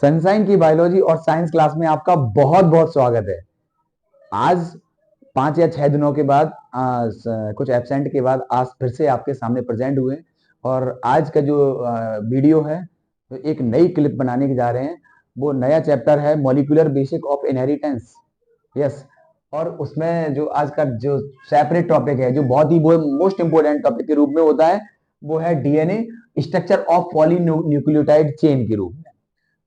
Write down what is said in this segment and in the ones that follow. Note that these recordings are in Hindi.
सनशाइन की बायोलॉजी और साइंस क्लास में आपका बहुत बहुत स्वागत है। आज 5 या 6 दिनों के बाद कुछ एब्सेंट के बाद आज फिर से आपके सामने प्रेजेंट हुए और आज का जो वीडियो है तो एक नई क्लिप बनाने के जा रहे हैं। वो नया चैप्टर है molecular basic of inheritance. Yes. और उसमें जो आज का जो सेपरेट टॉपिक है जो बहुत ही मोस्ट इंपोर्टेंट टॉपिक के रूप में होता है वो है DNA structure of polynucleotide chain के रूप में।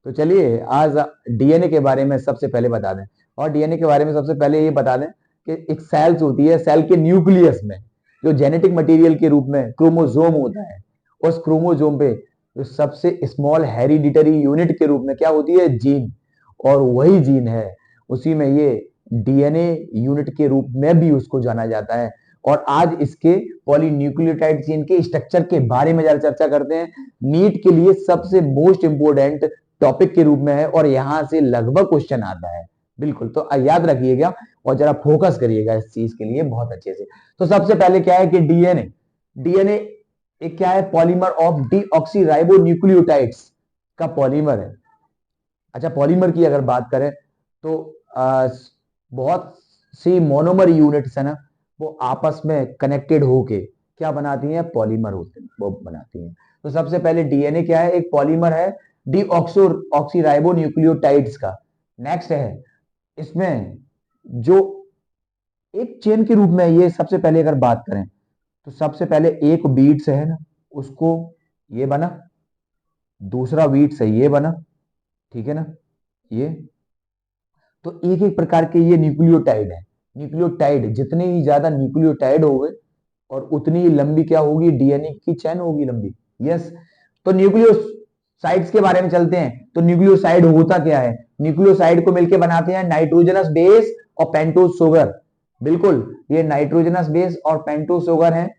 तो चलिए आज डीएनए के बारे में सबसे पहले बता दें। और डीएनए के बारे में सबसे पहले ये बता दें कि एक सेल्स होती है, सेल के न्यूक्लियस में जो जेनेटिक मटेरियल के रूप में क्रोमोसोम होता है, उस क्रोमोसोम पे जो सबसे स्मॉल हेरिडिटरी यूनिट के रूप में क्या होती है, जीन। और वही जीन है, उसी में ये डीएनए यूनिट के रूप में भी उसको जाना जाता है। और आज इसके पॉलीन्यूक्लियोटाइड चेन के स्ट्रक्चर के बारे में जरा चर्चा करते हैं। नीट के लिए सबसे मोस्ट इंपोर्टेंट टॉपिक के रूप में है और यहां से लगभग क्वेश्चन आता है। बिल्कुल, तो याद रखिएगा और जरा फोकस करिएगा इस चीज के लिए बहुत अच्छे से। तो सबसे पहले क्या है कि डीएनए डीएनए एक क्या है, पॉलीमर ऑफ डीऑक्सीराइबोन्यूक्लियोटाइड्स का पॉलीमर है। अच्छा, पॉलीमर की अगर बात करें तो बहुत सी मोनोमर यूनिट्स है ना, वो आपस में कनेक्टेड होके क्या बनाती हैं, पॉलीमर होते हैं, वो बनाती हैं। तो सबसे पहले डीएनए क्या है, एक पॉलीमर है डीऑक्सीराइबोन्यूक्लियोटाइड्स का। नेक्स्ट है इसमें जो एक चेन के रूप में ये सबसे पहले अगर बात करें तो सबसे पहले एक बीट से है ना, उसको ये बना, दूसरा बीट से ये बना, ठीक है ना, ये। तो एक एक प्रकार के ये न्यूक्लियोटाइड है। न्यूक्लियोटाइड जितने ही ज्यादा न्यूक्लियोटाइड हो गए और उतनी ही लंबी क्या होगी, डीएनए की चेन होगी लंबी। यस। तो न्यूक्लियोसाइड्स के बारे में चलते हैं। तो न्यूक्लियोसाइड होता क्या है, न्यूक्लियोसाइड को मिलकर बनाते हैं नाइट्रोजनस बेस और पेंटोज शुगर। बिल्कुल, ये नाइट्रोजनस बेस और पेंटोज शुगर है,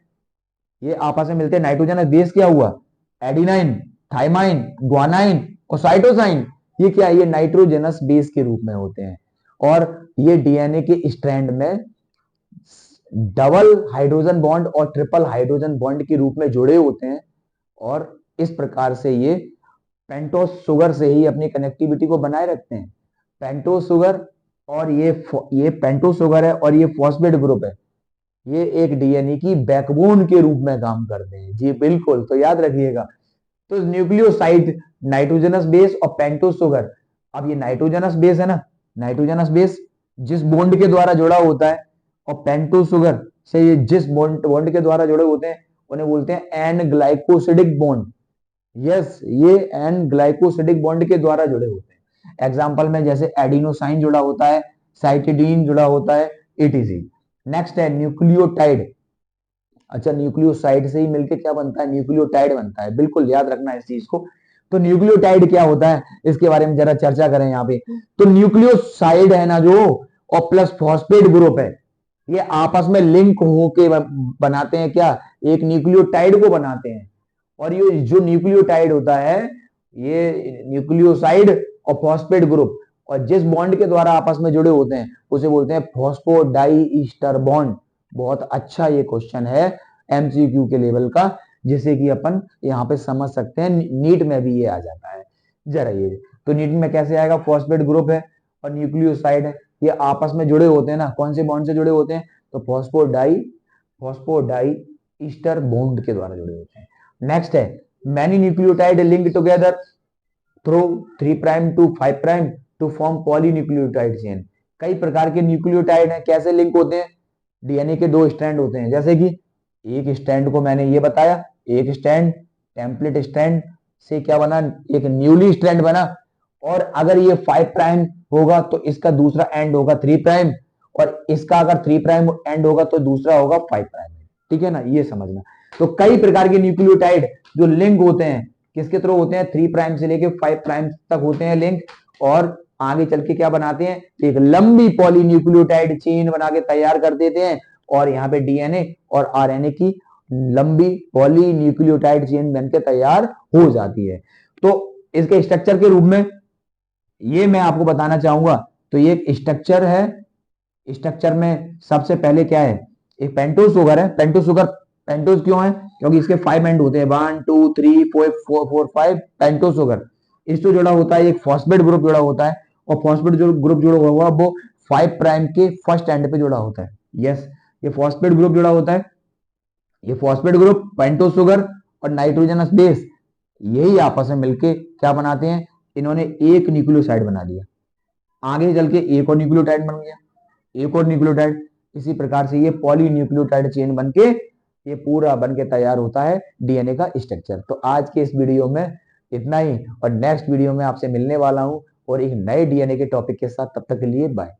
ये आपस में मिलते हैं। नाइट्रोजनस बेस क्या हुआ, एडिनाइन, थाइमाइन, ग्वानाइन और साइटोसाइन। ये क्या है, ये नाइट्रोजनस बेस के रूप में होते हैं। और ये डीएनए के स्ट्रैंड में डबल हाइड्रोजन बॉन्ड और ट्रिपल हाइड्रोजन बॉन्ड के रूप में जुड़े होते हैं। और इस प्रकार से ये पेंटोज शुगर से ही अपनी कनेक्टिविटी को बनाए रखते हैं। पेंटोज शुगर और ये पेंटोज शुगर है और ये फॉस्फेट ग्रुप है, ये एक डीएनए की बैकबोन के रूप में काम करते हैं। जी बिल्कुल, तो याद रखिएगा। तो न्यूक्लियोसाइड नाइट्रोजनस बेस और पेंटोज शुगर। अब ये नाइट्रोजनस बेस है ना, नाइट्रोजनस बेस जिस बॉन्ड के द्वारा जुड़ा होता है और पेंटोज शुगर से ये जिस बॉन्ड के द्वारा जुड़े होते हैं उन्हें बोलते हैं एन ग्लाइकोसिडिक बॉन्ड। यस, ये एन ग्लाइकोसिडिक बॉन्ड के द्वारा जुड़े होते हैं। एग्जांपल में जैसे एडिनोसाइन जुड़ा होता है, साइटिडीन जुड़ा होता है, एटीसी। नेक्स्ट है न्यूक्लियोटाइड। अच्छा, न्यूक्लियोसाइड से ही मिलके क्या बनता है, न्यूक्लियोटाइड बनता है। बिल्कुल याद रखना है इस चीज को। तो न्यूक्लियोटाइड क्या होता है, इसके बारे में जरा चर्चा करें यहाँ पे। तो न्यूक्लियोसाइड है ना जो, और प्लस फॉस्फेट ग्रुप है, ये आपस में लिंक होके बनाते हैं क्या, एक न्यूक्लियोटाइड को बनाते हैं। और ये जो न्यूक्लियोटाइड होता है, ये न्यूक्लियोसाइड और फॉस्फेट ग्रुप और जिस बॉन्ड के द्वारा आपस में जुड़े होते हैं उसे बोलते हैं फॉस्फोडाइईस्टर बॉन्ड। बहुत अच्छा ये क्वेश्चन है एमसीक्यू के लेवल का, जिसे कि अपन यहाँ पे समझ सकते हैं। नीट में भी ये आ जाता है। जरा ये तो नीट में कैसे आएगा, फॉस्फेट ग्रुप है और न्यूक्लियोसाइड है, ये आपस में जुड़े होते हैं ना, कौन से बॉन्ड से जुड़े होते हैं, तो फॉस्फोडाई ईस्टर बॉन्ड के द्वारा जुड़े होते हैं। नेक्स्ट है many nucleotide link together through 3 prime to 5 prime to form polynucleotide chain. कई प्रकार के न्यूक्लियोटाइड हैं, कैसे लिंक होते हैं, डीएनए के 2 स्ट्रैंड होते हैं। जैसे कि एक स्ट्रैंड को मैंने ये बताया, एक स्ट्रैंड टेम्पलेट स्ट्रैंड से क्या बना, एक न्यूली स्ट्रैंड बना। और अगर ये 5 प्राइम होगा तो इसका दूसरा एंड होगा 3 प्राइम, और इसका अगर 3 प्राइम एंड होगा तो दूसरा होगा 5 प्राइम। ठीक है ना, ये समझना। तो कई प्रकार के न्यूक्लियोटाइड जो लिंक होते हैं किसके थ्रू होते हैं, 3 प्राइम से लेके 5 प्राइम तक होते हैं लिंक। और आगे चल के क्या बनाते हैं, एक लंबी पॉलीन्यूक्लियोटाइड चेन बना के तैयार कर देते हैं। और यहाँ पे डीएनए और आरएनए की लंबी पॉलीन्यूक्लियोटाइड चेन बनकर तैयार हो जाती है। तो इसके स्ट्रक्चर के रूप में ये मैं आपको बताना चाहूंगा। तो ये एक स्ट्रक्चर है, स्ट्रक्चर में सबसे पहले क्या है, एक पेंटोज शुगर है। पेंटोज शुगर पेंटोज क्यों है, क्योंकि इसके 5 एंड होते हैं, 1 2 3 4 4 5 पेंटोज शुगर। इससे जुड़ा होता है एक फॉस्फेट ग्रुप जुड़ा होता है, और फॉस्फेट जो ग्रुप जुड़ा हुआ वो 5 प्राइम के फर्स्ट एंड पे जुड़ा होता है। यस, ये फॉस्फेट ग्रुप जुड़ा होता है। ये फॉस्फेट ग्रुप पेंटोज शुगर और नाइट्रोजनस बेस, यही आपस में मिलके क्या बनाते हैं, इन्होंने एक न्यूक्लियोसाइड बना दिया। आगे चल के एक और न्यूक्लियोटाइड बन गया, एक और न्यूक्लियोटाइड। इसी प्रकार से ये पॉलीन्यूक्लियोटाइड चेन बन के ये पूरा बन के तैयार होता है डीएनए का स्ट्रक्चर। तो आज के इस वीडियो में इतना ही, और नेक्स्ट वीडियो में आपसे मिलने वाला हूं और एक नए डीएनए के टॉपिक के साथ। तब तक के लिए बाय।